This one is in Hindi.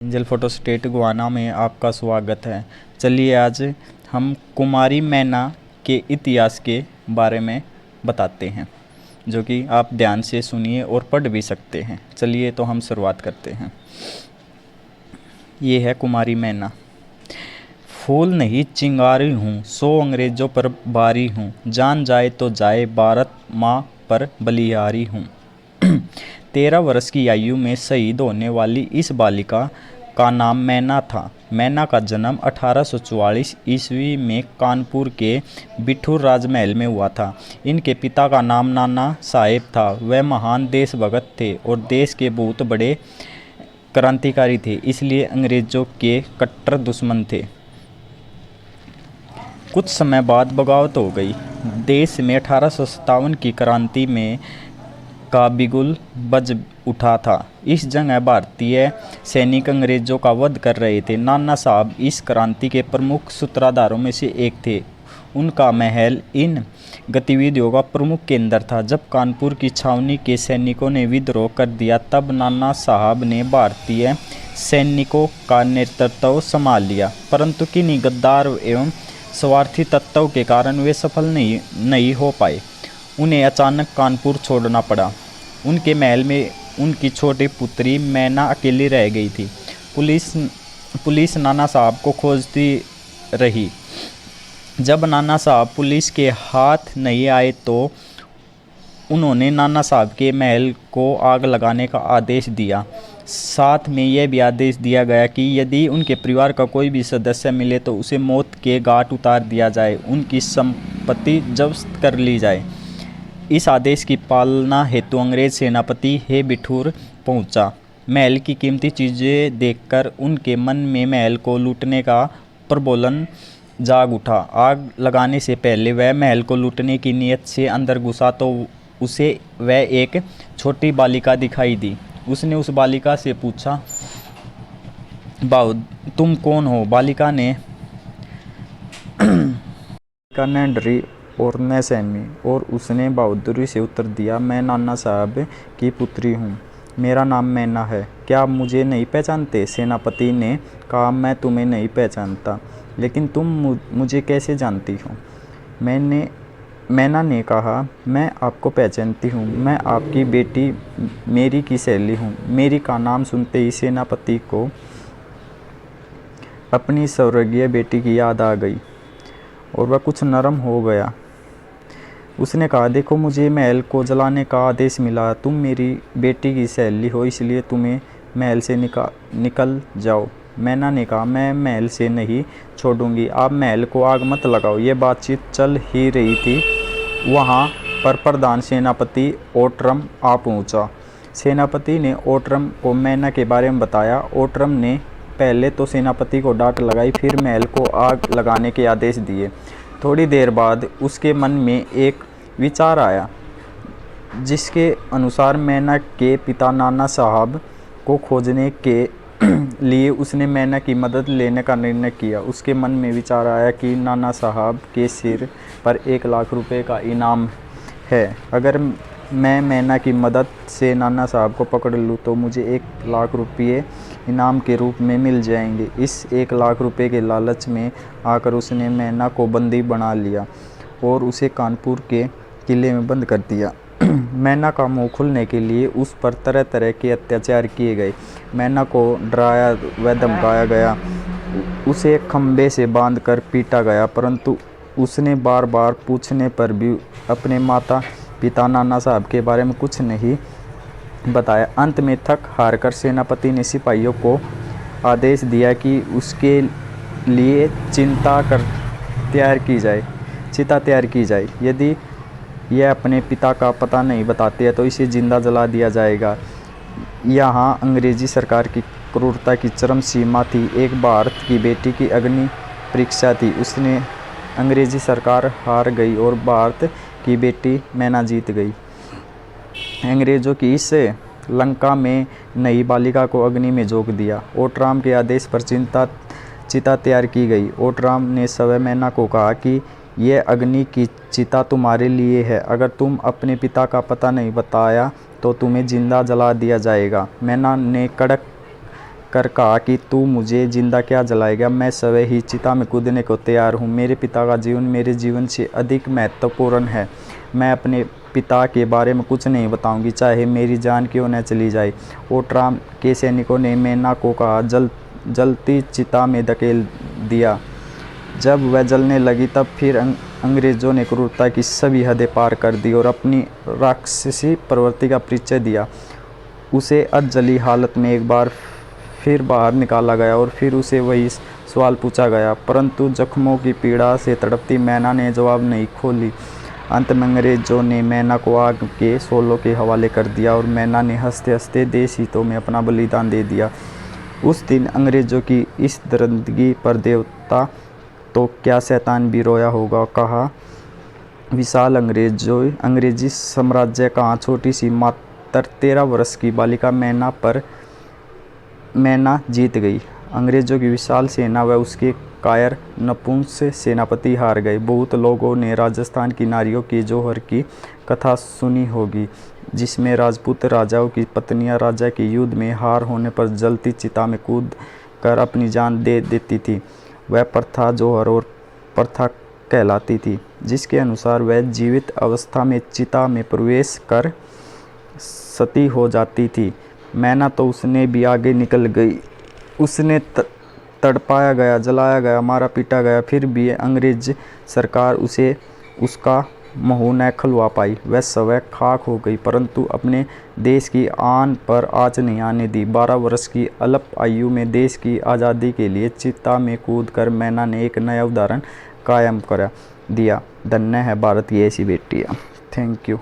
एंजल फोटोस्टेट गुआना में आपका स्वागत है। चलिए आज हम कुमारी मैना के इतिहास के बारे में बताते हैं, जो कि आप ध्यान से सुनिए और पढ़ भी सकते हैं। चलिए तो हम शुरुआत करते हैं। ये है कुमारी मैना। फूल नहीं चिंगारी हूँ, 100 अंग्रेज़ों पर भारी हूँ, जान जाए तो जाए, भारत माँ पर बलिहारी हूँ। 13 वर्ष की आयु में शहीद होने वाली इस बालिका का नाम मैना था। मैना का जन्म 1844 ईस्वी में कानपुर के बिठूर राजमहल में हुआ था। इनके पिता का नाम नाना साहेब था। वह महान देशभक्त थे और देश के बहुत बड़े क्रांतिकारी थे, इसलिए अंग्रेज़ों के कट्टर दुश्मन थे। कुछ समय बाद बगावत हो गई। देश में 1857 की क्रांति में का बिगुल बज उठा था। इस जगह भारतीय सैनिक अंग्रेज़ों का वध कर रहे थे। नाना साहब इस क्रांति के प्रमुख सूत्रधारों में से एक थे। उनका महल इन गतिविधियों का प्रमुख केंद्र था। जब कानपुर की छावनी के सैनिकों ने विद्रोह कर दिया, तब नाना साहब ने भारतीय सैनिकों का नेतृत्व संभाल लिया, परंतु किन्हीं गद्दार एवं स्वार्थी तत्वों के कारण वे सफल नहीं हो पाए। उन्हें अचानक कानपुर छोड़ना पड़ा। उनके महल में उनकी छोटी पुत्री मैना अकेली रह गई थी। पुलिस नाना साहब को खोजती रही। जब नाना साहब पुलिस के हाथ नहीं आए तो उन्होंने नाना साहब के महल को आग लगाने का आदेश दिया। साथ में यह भी आदेश दिया गया कि यदि उनके परिवार का कोई भी सदस्य मिले तो उसे मौत के घाट उतार दिया जाए, उनकी संपत्ति जब्त कर ली जाए। इस आदेश की पालना हेतु अंग्रेज सेनापति हे बिठूर पहुंचा। महल की कीमती चीज़ें देखकर उनके मन में महल को लूटने का प्रबोलन जाग उठा। आग लगाने से पहले वह महल को लूटने की नीयत से अंदर घुसा तो उसे वह एक छोटी बालिका दिखाई दी। उसने उस बालिका से पूछा, बाऊ तुम कौन हो? बालिका ने डरी और न सहमी और उसने बहादुरी से उत्तर दिया, मैं नाना साहब की पुत्री हूँ, मेरा नाम मैना है। क्या आप मुझे नहीं पहचानते? सेनापति ने कहा, मैं तुम्हें नहीं पहचानता, लेकिन तुम मुझे कैसे जानती हो? मैना ने कहा, मैं आपको पहचानती हूँ, मैं आपकी बेटी मेरी की सहेली हूँ। मेरी का नाम सुनते ही सेनापति को अपनी स्वर्गीय बेटी की याद आ गई और वह कुछ नरम हो गया। उसने कहा, देखो मुझे महल को जलाने का आदेश मिला। तुम मेरी बेटी की सहेली हो, इसलिए तुम्हें महल से निकल जाओ। मैना ने कहा, मैं महल से नहीं छोड़ूंगी, आप महल को आग मत लगाओ। ये बातचीत चल ही रही थी, वहाँ पर प्रधान सेनापति ओट्रम आ पहुँचा। सेनापति ने ओट्रम को मैना के बारे में बताया। ओट्रम ने पहले तो सेनापति को डांट लगाई, फिर महल को आग लगाने के आदेश दिए। थोड़ी देर बाद उसके मन में एक विचार आया, जिसके अनुसार मैना के पिता नाना साहब को खोजने के लिए उसने मैना की मदद लेने का निर्णय किया। उसके मन में विचार आया कि नाना साहब के सिर पर 1 लाख रुपए का इनाम है। अगर मैं मैना की मदद से नाना साहब को पकड़ लूँ तो मुझे 1 लाख रुपये इनाम के रूप में मिल जाएंगे। इस 1 लाख रुपए के लालच में आकर उसने मैना को बंदी बना लिया और उसे कानपुर के किले में बंद कर दिया। मैना का मुंह खुलने के लिए उस पर तरह तरह के अत्याचार किए गए। मैना को डराया व धमकाया गया, उसे खंबे से बांधकर पीटा गया, परंतु उसने बार बार पूछने पर भी अपने माता पिता नाना साहब के बारे में कुछ नहीं बताया। अंत में थक हार कर सेनापति ने सिपाहियों को आदेश दिया कि उसके लिए चिता तैयार की जाए। यदि यह अपने पिता का पता नहीं बताती है तो इसे जिंदा जला दिया जाएगा। यहाँ अंग्रेजी सरकार की क्रूरता की चरम सीमा थी। एक भारत की बेटी की अग्नि परीक्षा थी। उसने अंग्रेजी सरकार हार गई और भारत की बेटी मैना जीत गई। अंग्रेज़ों की इस लंका में नई बालिका को अग्नि में झोंक दिया। ओट्राम के आदेश पर चिता तैयार की गई। ओट्राम ने स्वयं मैना को कहा कि यह अग्नि की चिता तुम्हारे लिए है। अगर तुम अपने पिता का पता नहीं बताया तो तुम्हें जिंदा जला दिया जाएगा। मैना ने कड़क कर कहा कि तू मुझे जिंदा क्या जलाएगा, मैं स्वयं ही चिता में कूदने को तैयार हूँ। मेरे पिता का जीवन मेरे जीवन से अधिक महत्वपूर्ण है। मैं अपने पिता के बारे में कुछ नहीं बताऊंगी, चाहे मेरी जान क्यों न चली जाए। ओट्राम के सैनिकों ने मेना को कहा, जलती चिता में धकेल दिया। जब वह जलने लगी तब फिर अंग्रेज़ों ने क्रूरता की सभी हदें पार कर दी और अपनी राक्षसी प्रवृत्ति का परिचय दिया। उसे अधजली हालत में एक बार फिर बाहर निकाला गया और फिर उसे वही सवाल पूछा गया, परंतु जख्मों की पीड़ा से तड़पती मैना ने जवाब नहीं खोली। अंत में अंग्रेज़ों ने मैना को आग के शोलों के हवाले कर दिया और मैना ने हंसते हंसते देश हितों में अपना बलिदान दे दिया। उस दिन अंग्रेज़ों की इस दरिंदगी पर देवता तो क्या शैतान भी रोया होगा। कहा, विशाल अंग्रेजी साम्राज्य कहाँ छोटी सी मात्र 13 वर्ष की बालिका मैना जीत गई। अंग्रेज़ों की विशाल सेना व उसके कायर नपुंसक सेनापति हार गए। बहुत लोगों ने राजस्थान की नारियों के जौहर की कथा सुनी होगी, जिसमें राजपूत राजाओं की पत्नियां राजा के युद्ध में हार होने पर जलती चिता में कूद कर अपनी जान दे देती थी। वह प्रथा जौहर और प्रथा कहलाती थी, जिसके अनुसार वह जीवित अवस्था में चिता में प्रवेश कर सती हो जाती थी। मैना तो उसने भी आगे निकल गई। उसने तड़पाया गया, जलाया गया, मारा पीटा गया, फिर भी अंग्रेज सरकार उसे उसका मुँह न खुलवा पाई। वह स्वयं खाक हो गई, परंतु अपने देश की आन पर आँच नहीं आने दी। 12 वर्ष की अल्प आयु में देश की आज़ादी के लिए चिता में कूदकर मैना ने एक नया उदाहरण कायम कर दिया। धन्य है भारत की ऐसी बेटियाँ। Thank you.